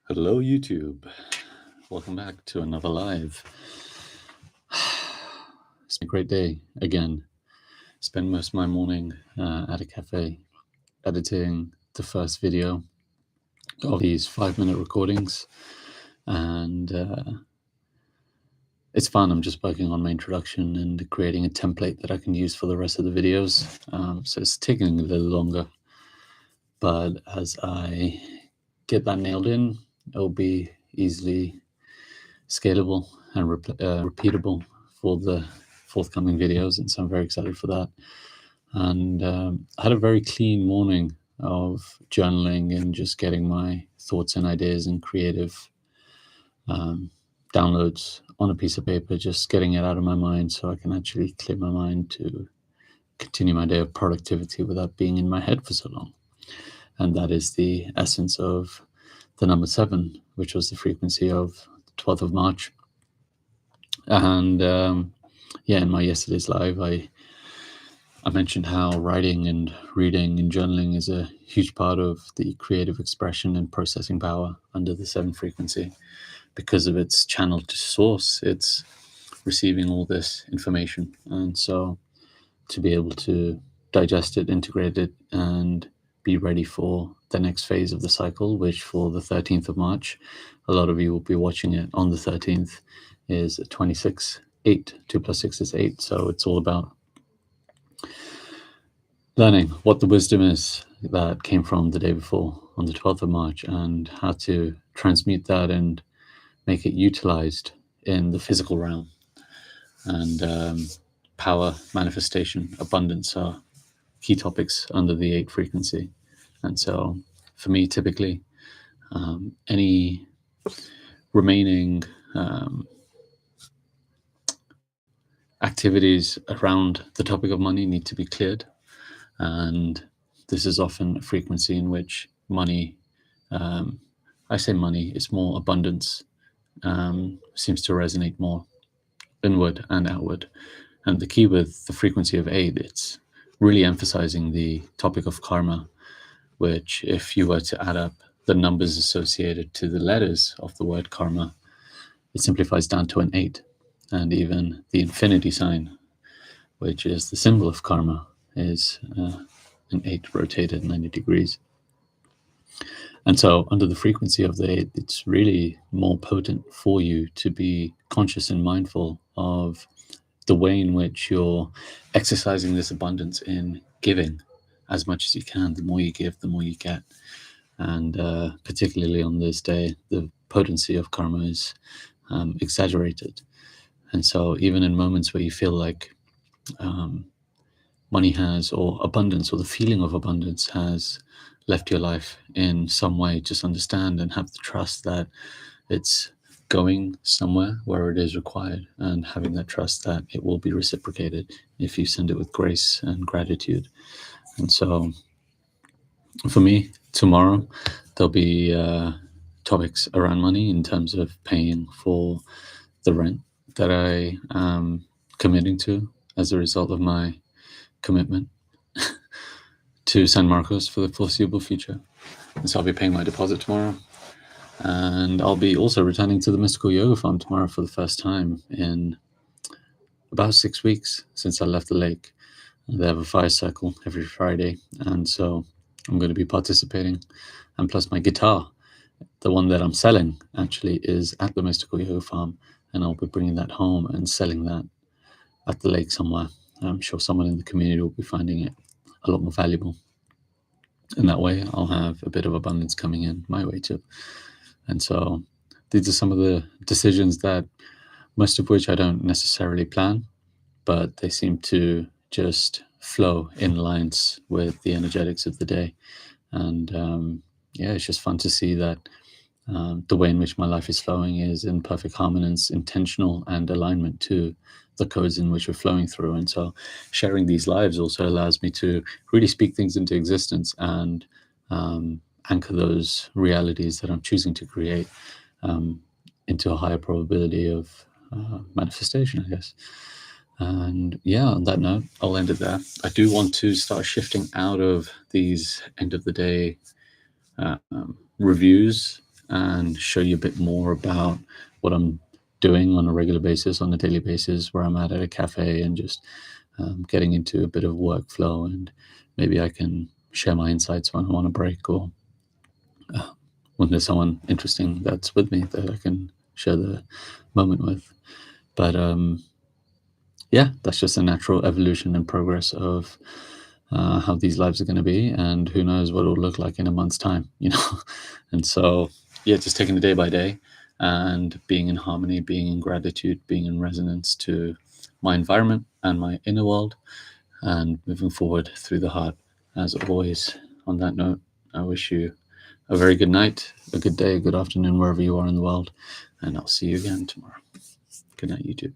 Hello, YouTube. Welcome back to another live. It's been a great day again. Spent most of my morning at a cafe editing the first video of these 5-minute recordings, and it's fun. I'm just working on my introduction and creating a template that I can use for the rest of the videos. So it's taking a little longer, but as I get that nailed in, it'll be easily scalable and repeatable for the forthcoming videos, and so I'm very excited for that. And I had a very clean morning of journaling and just getting my thoughts and ideas and creative downloads on a piece of paper, just getting it out of my mind so I can actually clear my mind to continue my day of productivity without being in my head for so long. And that is the essence of the number 7, which was the frequency of the 12th of March. And in my yesterday's live, I mentioned how writing and reading and journaling is a huge part of the creative expression and processing power under the 7 frequency. Because of its channel to source, it's receiving all this information. And so to be able to digest it, integrate it, and be ready for the next phase of the cycle, which for the 13th of March, a lot of you will be watching it on the 13th, is 26, 8. 2 plus 6 is 8. So it's all about learning what the wisdom is that came from the day before on the 12th of March and how to transmute that and make it utilized in the physical realm. And power, manifestation, abundance are key topics under the 8 frequency. And so for me, typically, any remaining activities around the topic of money need to be cleared. And this is often a frequency in which money, I say money, it's more abundance, seems to resonate more inward and outward. And the key with the frequency of 8, it's really emphasizing the topic of karma, which if you were to add up the numbers associated to the letters of the word karma, it simplifies down to an 8. And even the infinity sign, which is the symbol of karma, is an 8 rotated 90 degrees. And so under the frequency of the 8, it's really more potent for you to be conscious and mindful of the way in which you're exercising this abundance in giving as much as you can. The more you give, the more you get. And particularly on this day, the potency of karma is exaggerated. And so even in moments where you feel like money has, or abundance, or the feeling of abundance has left your life in some way, just understand and have the trust that it's going somewhere where it is required, and having that trust that it will be reciprocated if you send it with grace and gratitude. And so for me, tomorrow, there'll be topics around money in terms of paying for the rent that I am committing to as a result of my commitment to San Marcos for the foreseeable future. And so I'll be paying my deposit tomorrow. And I'll be also returning to the Mystical Yoga Farm tomorrow for the first time in about 6 weeks since I left the lake. They have a fire circle every Friday, and so I'm going to be participating. And plus my guitar, the one that I'm selling, actually is at the Mystical Yoga Farm, and I'll be bringing that home and selling that at the lake somewhere. I'm sure someone in the community will be finding it a lot more valuable. And that way I'll have a bit of abundance coming in my way too. And so these are some of the decisions that, most of which I don't necessarily plan, but they seem to just flow in lines with the energetics of the day. And it's just fun to see that the way in which my life is flowing is in perfect harmonious, intentional, and alignment to the codes in which we're flowing through. And so sharing these lives also allows me to really speak things into existence and anchor those realities that I'm choosing to create into a higher probability of manifestation, I guess. And on that note, I'll end it there. I do want to start shifting out of these end of the day reviews and show you a bit more about what I'm doing on a regular basis, on a daily basis, where I'm at a cafe, and just getting into a bit of workflow. And maybe I can share my insights when I want a break, or when there's someone interesting that's with me that I can share the moment with. But yeah, that's just a natural evolution and progress of how these lives are going to be, and who knows what it'll look like in a month's time, you know. And so, yeah, just taking it day by day and being in harmony, being in gratitude, being in resonance to my environment and my inner world, and moving forward through the heart. As always, on that note, I wish you a very good night, a good day, a good afternoon, wherever you are in the world, and I'll see you again tomorrow. Good night, YouTube.